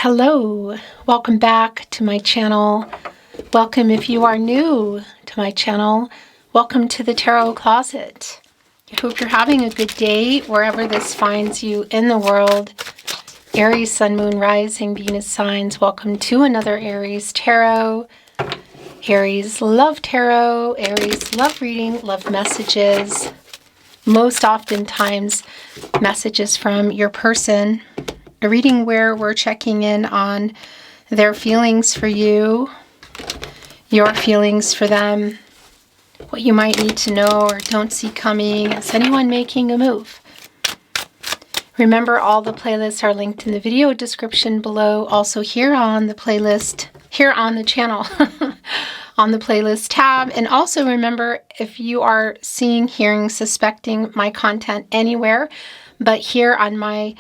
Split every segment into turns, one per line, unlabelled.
Hello, welcome back to my channel. Welcome if you are new to my channel. Welcome to the Tarot Closet. I hope you're having a good day wherever this finds you in the world. Aries, Sun, Moon, Rising, Venus signs. Welcome to another Aries Tarot. Aries love tarot. Aries love reading, love messages. Most oftentimes messages from your person. A reading where we're checking in on their feelings for you, your feelings for them, what you might need to know or don't see coming. Is anyone making a move? Remember, all the playlists are linked in the video description below. Also here on the playlist, here on the channel, on the playlist tab. And also remember, if you are seeing, hearing, suspecting my content anywhere, but here on my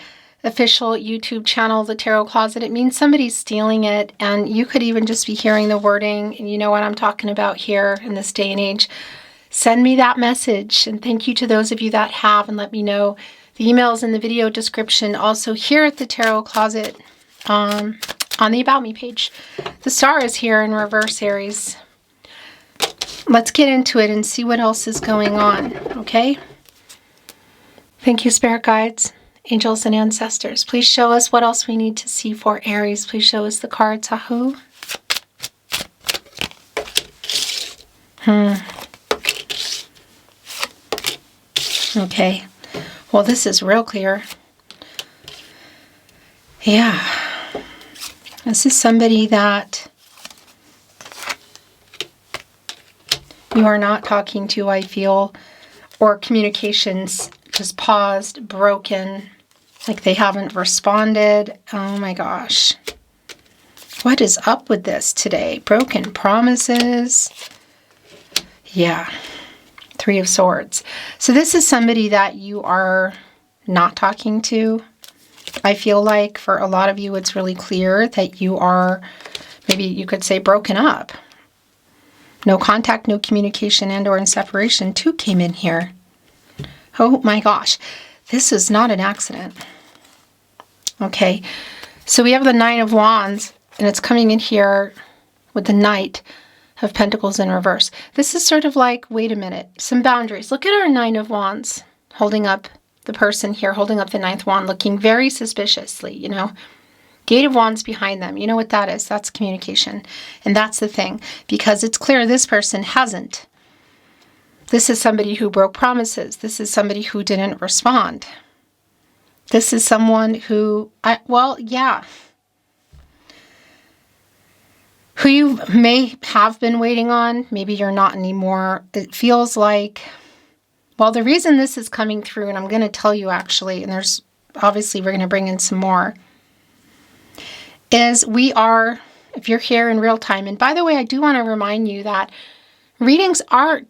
official YouTube channel, The Tarot Closet, it means somebody's stealing it, and you could even just be hearing the wording, and you know what I'm talking about here in this day and age. Send me that message, and thank you to those of you that have, and let me know. The email is in the video description. Also here at The Tarot Closet, on the About Me page. The star is here in reverse, Aries. Let's get into it and see what else is going on, okay? Thank you, Spirit Guides, Angels, and Ancestors. Please show us what else we need to see for Aries. Please show us the cards. Ahu. Okay. Well, this is real clear. Yeah. This is somebody that you are not talking to, I feel, or communications just paused, broken, like they haven't responded. Oh my gosh. What is up with this today? Broken promises. Yeah. Three of Swords. So this is somebody that you are not talking to. I feel like for a lot of you, it's really clear that you are, maybe you could say, broken up. No contact, no communication, and or in separation. Two came in here. Oh my gosh, this is not an accident. Okay, so we have the Nine of Wands, and it's coming in here with the Knight of Pentacles in reverse. This is sort of like, wait a minute, some boundaries. Look at our Nine of Wands holding up the person here, holding up the ninth wand, looking very suspiciously, you know. The Eight of Wands behind them. You know what that is? That's communication. And that's the thing, because it's clear this person hasn't. This is somebody who broke promises. This is somebody who didn't respond. This is someone who, who you may have been waiting on. Maybe you're not anymore. It feels like, well, the reason this is coming through, and I'm going to tell you actually, and there's, obviously we're going to bring in some more, is we are, if you're here in real time, and by the way, I do want to remind you that readings are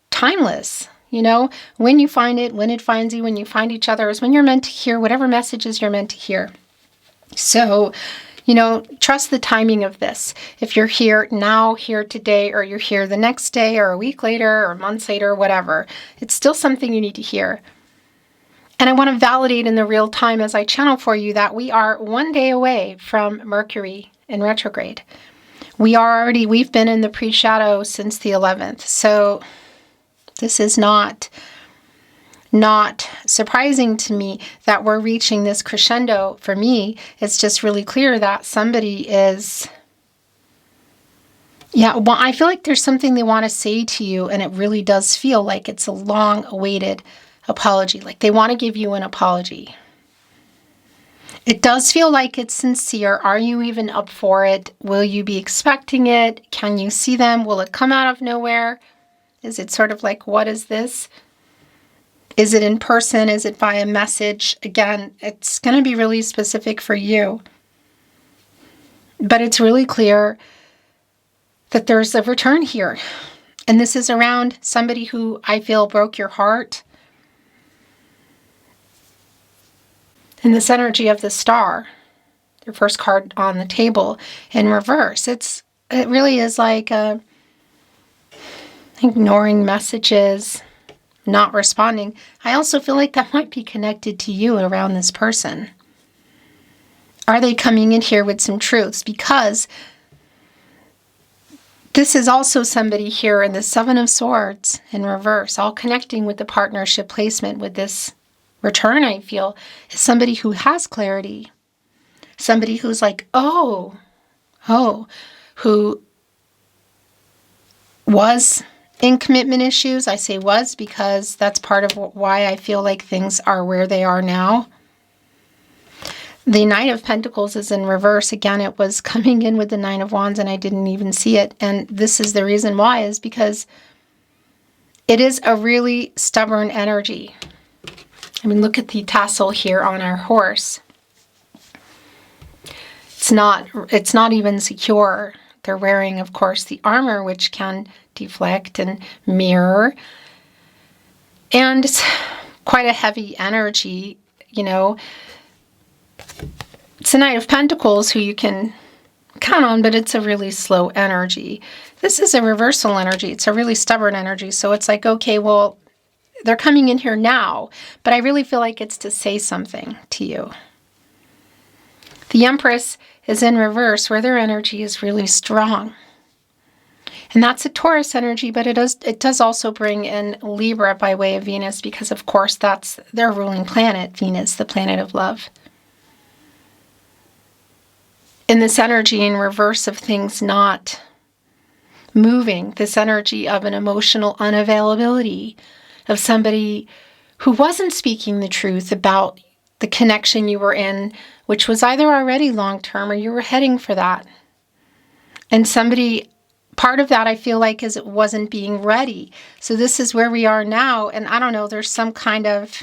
timeless. You know, when you find it, when it finds you, when you find each other is when you're meant to hear whatever messages you're meant to hear. So, you know, trust the timing of this. If you're here now, here today, or you're here the next day, or a week later, or months later, whatever, it's still something you need to hear. And I want to validate in the real time as I channel for you that we are one day away from Mercury in retrograde. We've been in the pre-shadow since the 11th. So this is not surprising to me that we're reaching this crescendo. For me, it's just really clear that somebody is, I feel like there's something they want to say to you, and it really does feel like it's a long-awaited apology. Like they want to give you an apology. It does feel like it's sincere. Are you even up for it? Will you be expecting it? Can you see them? Will it come out of nowhere? Is it sort of like, what is this? Is it in person? Is it by a message? Again, it's going to be really specific for you. But it's really clear that there's a return here. And this is around somebody who I feel broke your heart. In this energy of the star, your first card on the table in reverse, it really is like ignoring messages, not responding. I also feel like that might be connected to you around this person. Are they coming in here with some truths? Because this is also somebody here in the Seven of Swords in reverse, all connecting with the partnership placement with this return, I feel, is somebody who has clarity. Somebody who's like, who was in commitment issues. I say was because that's part of why I feel like things are where they are now. The Knight of Pentacles is in reverse. Again, it was coming in with the Nine of Wands and I didn't even see it. And this is the reason why, is because it is a really stubborn energy. I mean, look at the tassel here on our horse. It's not even secure. They're wearing, of course, the armor, which can deflect and mirror. And it's quite a heavy energy, you know. It's a Knight of Pentacles who you can count on, but it's a really slow energy. This is a reversal energy. It's a really stubborn energy. So it's like, okay, well, they're coming in here now, but I really feel like it's to say something to you. The Empress is in reverse, where their energy is really strong. And that's a Taurus energy, but it does also bring in Libra by way of Venus, because of course that's their ruling planet, Venus, the planet of love. In this energy in reverse of things not moving, this energy of an emotional unavailability, of somebody who wasn't speaking the truth about the connection you were in, which was either already long-term or you were heading for that. And somebody, part of that I feel like is it wasn't being ready. So this is where we are now. And I don't know, there's some kind of,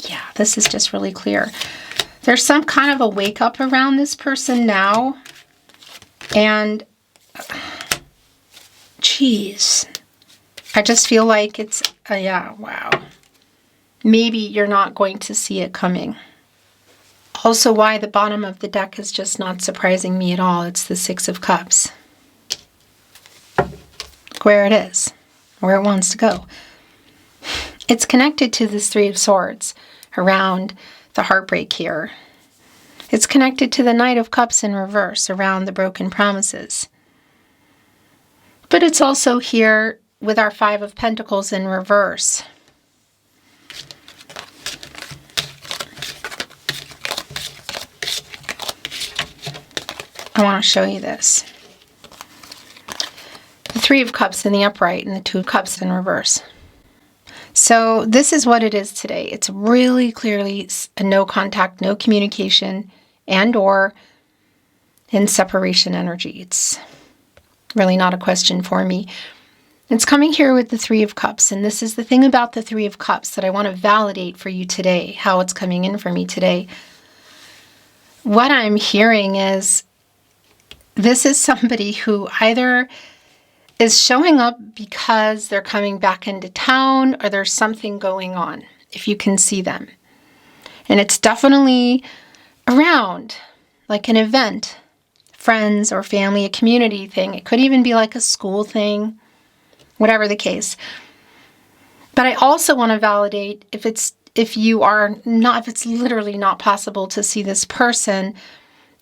yeah, this is just really clear. There's some kind of a wake up around this person now. And, geez, I just feel like it's, yeah, wow. Maybe you're not going to see it coming. Also, why the bottom of the deck is just not surprising me at all. It's the Six of Cups. Where it is, where it wants to go. It's connected to this Three of Swords around the heartbreak here. It's connected to the Knight of Cups in reverse around the broken promises. But it's also here with our Five of Pentacles in reverse. I want to show you this. The Three of Cups in the upright and the Two of Cups in reverse. So this is what it is today. It's really clearly a no contact, no communication, and or in separation energy. It's really not a question for me. It's coming here with the Three of Cups. And this is the thing about the Three of Cups that I want to validate for you today, how it's coming in for me today. What I'm hearing is this is somebody who either is showing up because they're coming back into town or there's something going on, if you can see them. And it's definitely around, like an event, friends or family, a community thing. It could even be like a school thing, whatever the case. But I also want to validate if it's literally not possible to see this person,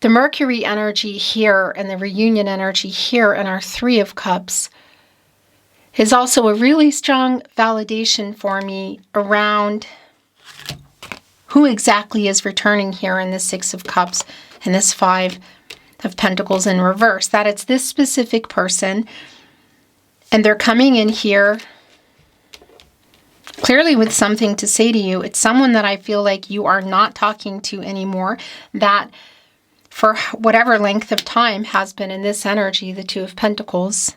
the Mercury energy here and the reunion energy here in our Three of Cups is also a really strong validation for me around who exactly is returning here in the Six of Cups and this Five of Pentacles in reverse. That it's this specific person and they're coming in here clearly with something to say to you. It's someone that I feel like you are not talking to anymore, that for whatever length of time has been in this energy, the Two of Pentacles.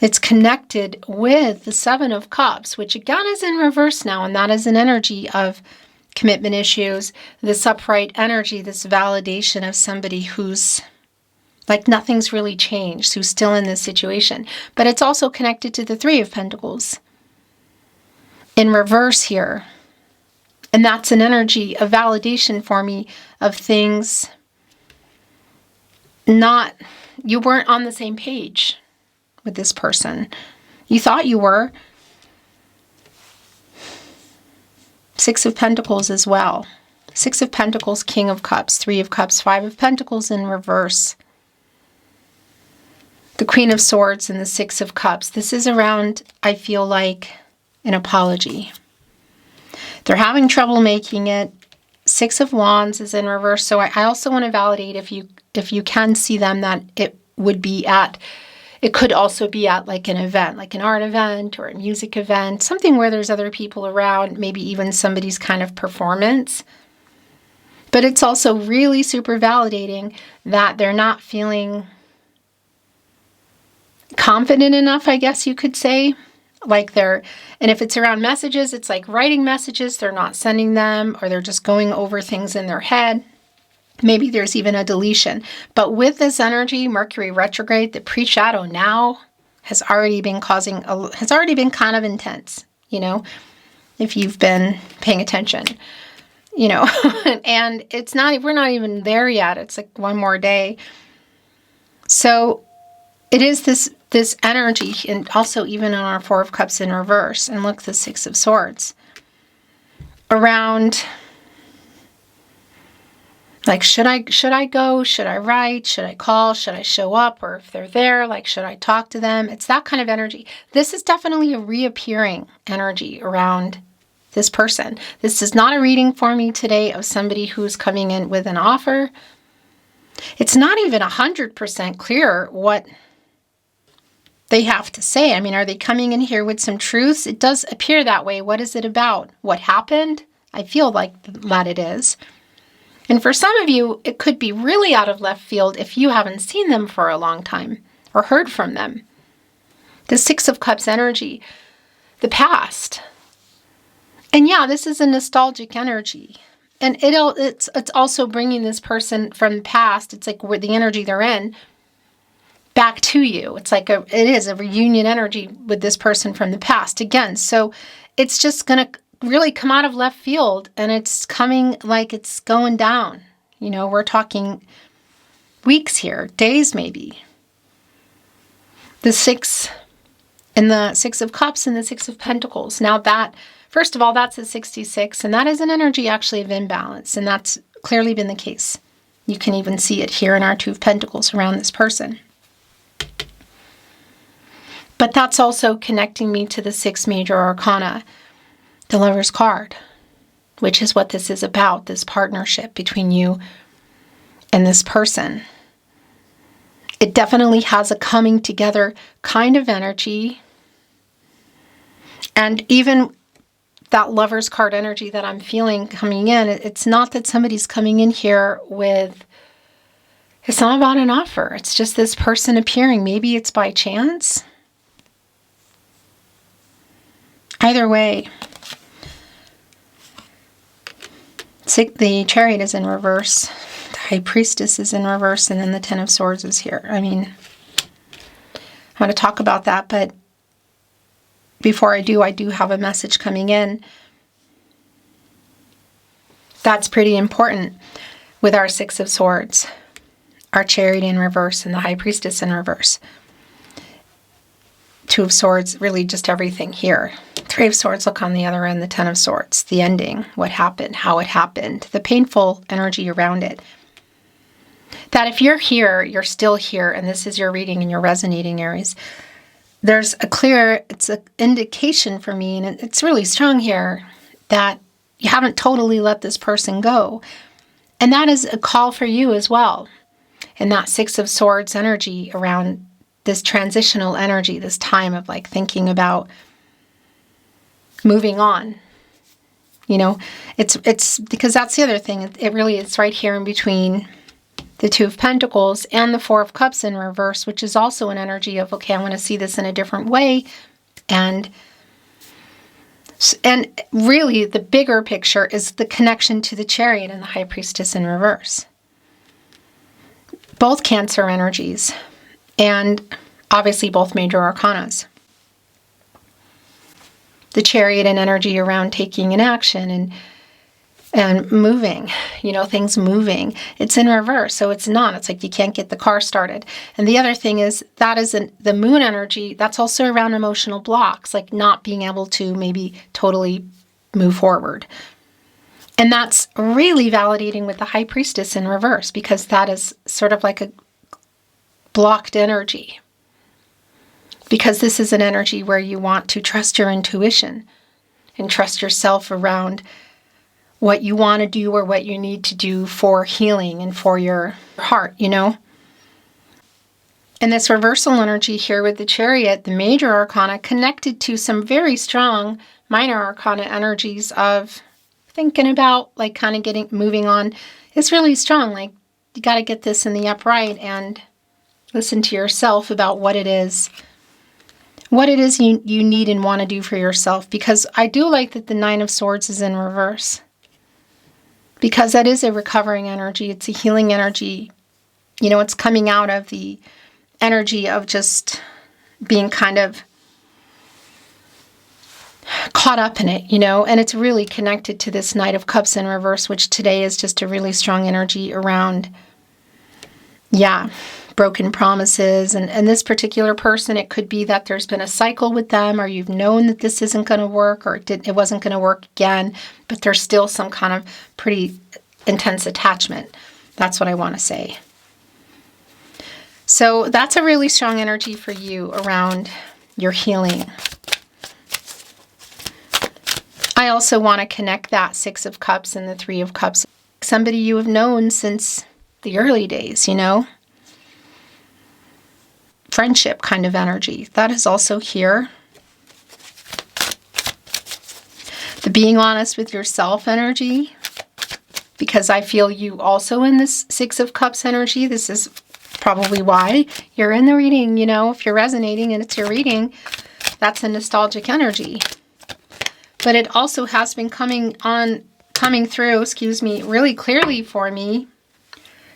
It's connected with the Seven of Cups, which again is in reverse now, and that is an energy of commitment issues, this upright energy, this validation of somebody who's like nothing's really changed, who's still in this situation. But it's also connected to the Three of Pentacles in reverse here. And that's an energy of validation for me of things you weren't on the same page with this person. You thought you were. Six of Pentacles as well. Six of Pentacles, King of Cups, Three of Cups, Five of Pentacles in reverse. The Queen of Swords and the Six of Cups. This is around, I feel like, an apology. They're having trouble making it. Six of Wands is in reverse. So I also want to validate if you can see them, that it would be at, it could also be at like an event, like an art event or a music event, something where there's other people around, maybe even somebody's kind of performance. But it's also really super validating that they're not feeling confident enough, I guess you could say. Like and if it's around messages, it's like writing messages, they're not sending them, or they're just going over things in their head. Maybe there's even a deletion. But with this energy, Mercury retrograde, the pre-shadow now has already been kind of intense, you know, if you've been paying attention, you know, and we're not even there yet. It's like one more day. So it is this energy, and also even on our Four of Cups in reverse, and look, the Six of Swords, around like, should I go? Should I write? Should I call? Should I show up? Or if they're there, like, should I talk to them? It's that kind of energy. This is definitely a reappearing energy around this person. This is not a reading for me today of somebody who's coming in with an offer. It's not even 100% clear what they have to say. I mean, are they coming in here with some truths? It does appear that way. What is it about? What happened? I feel like that it is. And for some of you, it could be really out of left field if you haven't seen them for a long time or heard from them. The Six of Cups energy, the past. And yeah, this is a nostalgic energy. And it's also bringing this person from the past. It's like where the energy they're in, back to you. It's like it is a reunion energy with this person from the past again. So it's just going to really come out of left field, and it's coming like it's going down. You know, we're talking weeks here, days maybe. The Six of Cups and the Six of Pentacles. Now that, first of all, that's a 66, and that is an energy actually of imbalance, and that's clearly been the case. You can even see it here in our Two of Pentacles around this person. But that's also connecting me to the Six Major Arcana, the Lover's card, which is what this is about, this partnership between you and this person. It definitely has a coming together kind of energy. And even that Lover's card energy that I'm feeling coming in, it's not that somebody's coming in here with, it's not about an offer. It's just this person appearing. Maybe it's by chance. Either way, the Chariot is in reverse, the High Priestess is in reverse, and then the Ten of Swords is here. I mean, I want to talk about that, but before I do have a message coming in. That's pretty important with our Six of Swords, our Chariot in reverse, and the High Priestess in reverse. Two of Swords, really just everything here. Three of Swords, look on the other end, the Ten of Swords, the ending, what happened, how it happened, the painful energy around it. That if you're here, you're still here, and this is your reading and you're resonating, Aries, there's it's an indication for me, and it's really strong here, that you haven't totally let this person go. And that is a call for you as well. And that Six of Swords energy around this transitional energy, this time of like thinking about moving on. You know, it's because that's the other thing. It really is right here in between the Two of Pentacles and the Four of Cups in reverse, which is also an energy of, okay, I want to see this in a different way. And really the bigger picture is the connection to the Chariot and the High Priestess in reverse. Both Cancer energies, and obviously both major arcanas. The Chariot and energy around taking an action and moving, you know, things moving. It's in reverse, so it's not. It's like you can't get the car started. And the other thing is that is the moon energy. That's also around emotional blocks, like not being able to maybe totally move forward. And that's really validating with the High Priestess in reverse, because that is sort of like a blocked energy. Because this is an energy where you want to trust your intuition and trust yourself around what you want to do or what you need to do for healing and for your heart, you know? And this reversal energy here with the Chariot, the major arcana, connected to some very strong minor arcana energies of thinking about, like, kind of moving on. It's really strong. Like, you got to get this in the upright and listen to yourself about what it is you need and want to do for yourself. Because I do like that the Nine of Swords is in reverse, because that is a recovering energy. It's a healing energy. You know, it's coming out of the energy of just being kind of caught up in it, you know, and it's really connected to this Knight of Cups in reverse, which today is just a really strong energy around, broken promises. And this particular person, it could be that there's been a cycle with them, or you've known that this isn't going to work, or it wasn't going to work again, but there's still some kind of pretty intense attachment. That's what I want to say. So that's a really strong energy for you around your healing. I also want to connect that Six of Cups and the Three of Cups. Somebody you have known since the early days, you know? Friendship kind of energy. That is also here. The being honest with yourself energy, because I feel you also in this Six of Cups energy. This is probably why you're in the reading, you know, if you're resonating and it's your reading, that's a nostalgic energy. But it also has been coming through, really clearly for me.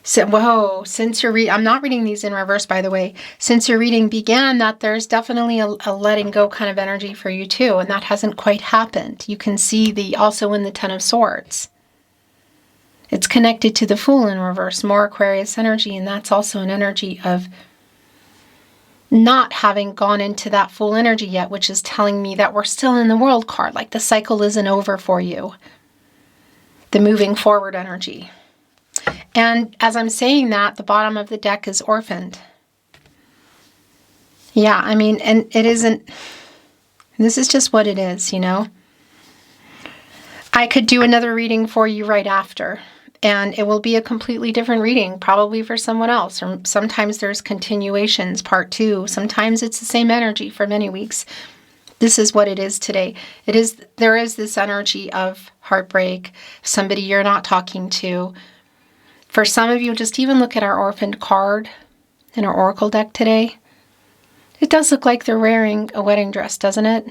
So, since your I'm not reading these in reverse, by the way. Since your reading began, that there's definitely a letting go kind of energy for you too, and that hasn't quite happened. You can see also in the Ten of Swords. It's connected to the Fool in reverse, more Aquarius energy, and that's also an energy of not having gone into that Fool energy yet, which is telling me that we're still in the World card, like the cycle isn't over for you. The moving forward energy. And as I'm saying that, the bottom of the deck is orphaned. Yeah, I mean, and it isn't, this is just what it is, you know. I could do another reading for you right after, and it will be a completely different reading, probably for someone else. Or sometimes there's continuations, part 2. Sometimes it's the same energy for many weeks. This is what it is today. There is this energy of heartbreak, somebody you're not talking to. For some of you, just even look at our orphaned card in our oracle deck today. It does look like they're wearing a wedding dress, doesn't it?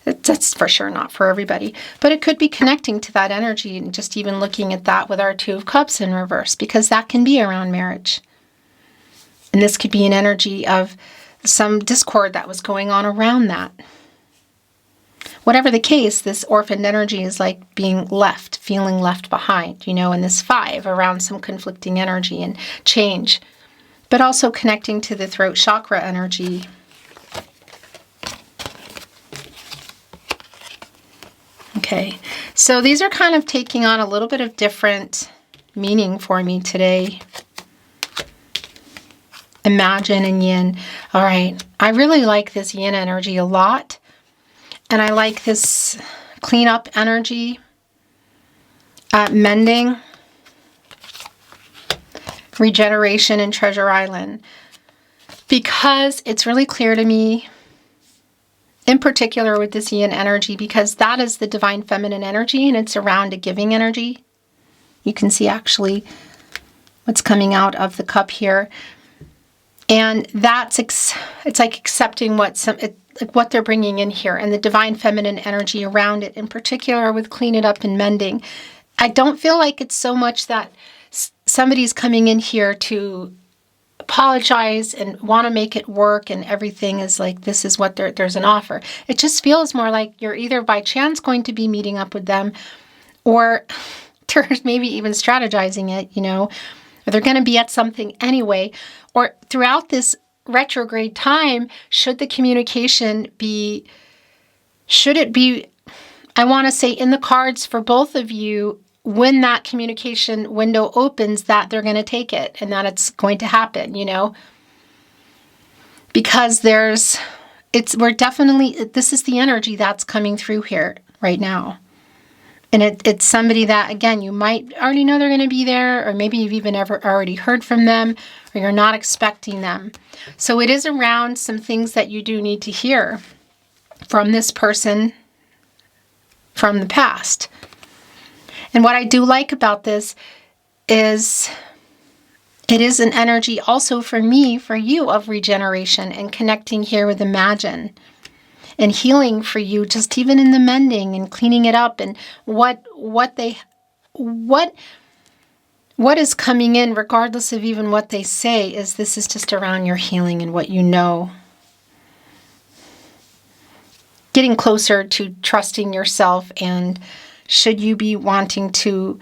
That's for sure not for everybody, but it could be connecting to that energy, and just even looking at that with our Two of Cups in reverse, because that can be around marriage. And this could be an energy of some discord that was going on around that. Whatever the case, this orphaned energy is like being left, feeling left behind, you know, in this 5 around some conflicting energy and change, but also connecting to the throat chakra energy. Okay, so these are kind of taking on a little bit of different meaning for me today. Imagine and yin. All right, I really like this yin energy a lot. And I like this cleanup energy, mending, regeneration, and Treasure Island. Because it's really clear to me, in particular with this yin energy, because that is the divine feminine energy, and it's around a giving energy. You can see actually what's coming out of the cup here. And that's, it's like accepting what they're bringing in here, and the divine feminine energy around it, in particular with clean it up and mending. I don't feel like it's so much that somebody's coming in here to apologize and want to make it work, and everything is like, this is what there's an offer. It just feels more like you're either by chance going to be meeting up with them, or there's maybe even strategizing it, you know, or they're going to be at something anyway, or throughout this retrograde time, should the communication be, I want to say in the cards for both of you, when that communication window opens, that they're going to take it and that it's going to happen, you know, because this is the energy that's coming through here right now. And it's somebody that, again, you might already know they're going to be there, or maybe you've even already heard from them, or you're not expecting them. So it is around some things that you do need to hear from this person from the past. And what I do like about this is it is an energy also for me, for you, of regeneration and connecting here with Imagine. And healing for you, just even in the mending and cleaning it up, and what is coming in, regardless of even what they say, is this is just around your healing and what you know. Getting closer to trusting yourself, and should you be wanting to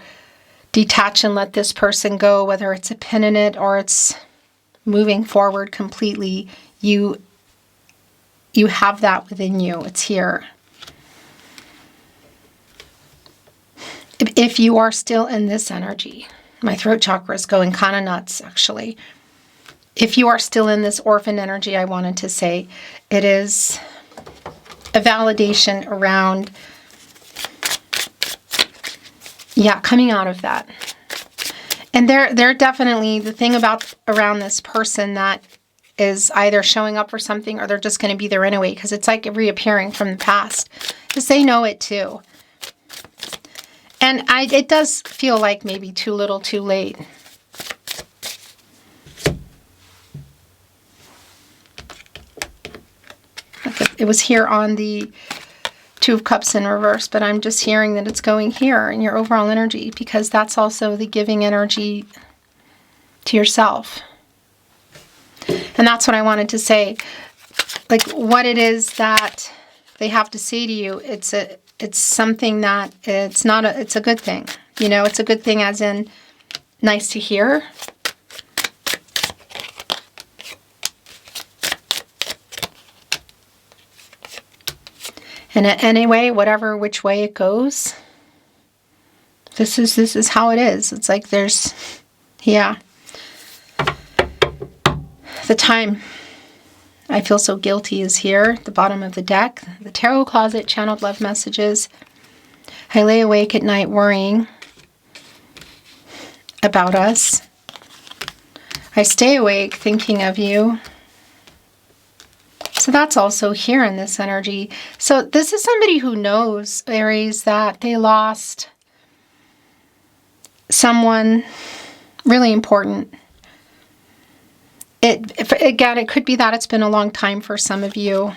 detach and let this person go, whether it's a pin in it or it's moving forward completely, you have that within you. It's here. If you are still in this energy, my throat chakra is going kind of nuts, actually. If you are still in this orphan energy, I wanted to say it is a validation around, coming out of that. And they're definitely the thing about around this person that is either showing up for something or they're just going to be there anyway, because it's like reappearing from the past, because they know it too. And it does feel like maybe too little too late. It was here on the Two of Cups in reverse, but I'm just hearing that it's going here in your overall energy, because that's also the giving energy to yourself. And that's what I wanted to say. Like, what it is that they have to say to you, it's something that it's a good thing. You know, it's a good thing as in nice to hear. And anyway, which way it goes, this is how it is. It's like there's, the time I feel so guilty is here at the bottom of the deck. The tarot closet, channeled love messages. I lay awake at night worrying about us. I stay awake thinking of you. So that's also here in this energy. So this is somebody who knows, Aries, that they lost someone really important. It could be that it's been a long time for some of you.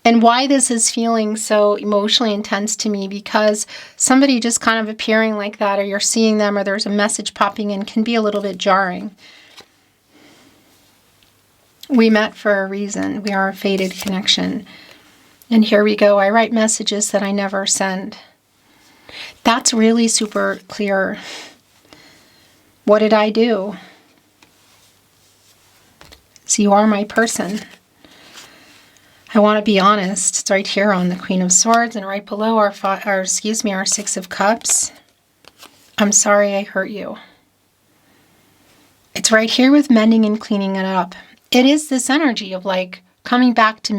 And why this is feeling so emotionally intense to me, because somebody just kind of appearing like that, or you're seeing them, or there's a message popping in, can be a little bit jarring. We met for a reason. We are a fated connection. And here we go. I write messages that I never send. That's really super clear. What did I do? So you are my person. I want to be honest. It's right here on the Queen of Swords, and right below our Six of Cups. I'm sorry I hurt you. It's right here with mending and cleaning it up. It is this energy of like coming back to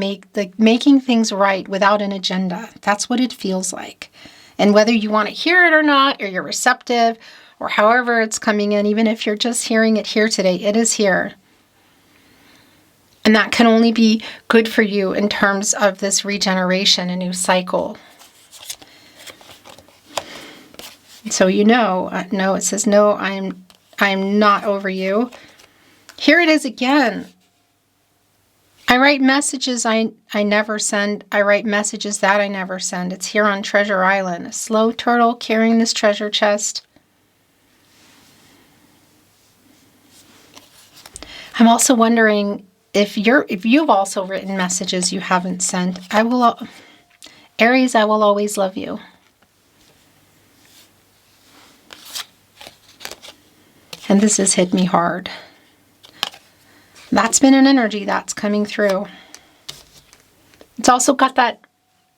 making things right without an agenda. That's what it feels like. And whether you want to hear it or not, or you're receptive, or however it's coming in, even if you're just hearing it here today, it is here. And that can only be good for you in terms of this regeneration, a new cycle. So no, it says, no, I'm not over you. Here it is again. I write messages I never send. I write messages that I never send. It's here on Treasure Island. A slow turtle carrying this treasure chest. I'm also wondering if you've also written messages you haven't sent. Aries, I will always love you. And this has hit me hard. That's been an energy that's coming through. It's also got that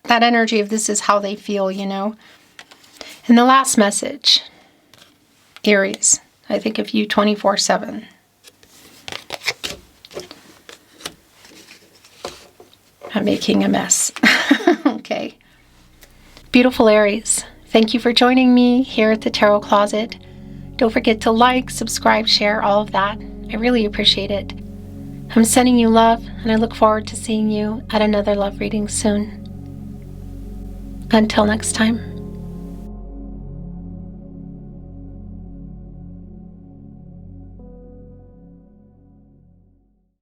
that energy of this is how they feel, you know. And the last message, Aries, I think of you 24/7. I'm making a mess. Okay. Beautiful Aries, thank you for joining me here at the Tarot Closet. Don't forget to like, subscribe, share, all of that. I really appreciate it. I'm sending you love, and I look forward to seeing you at another love reading soon. Until next time.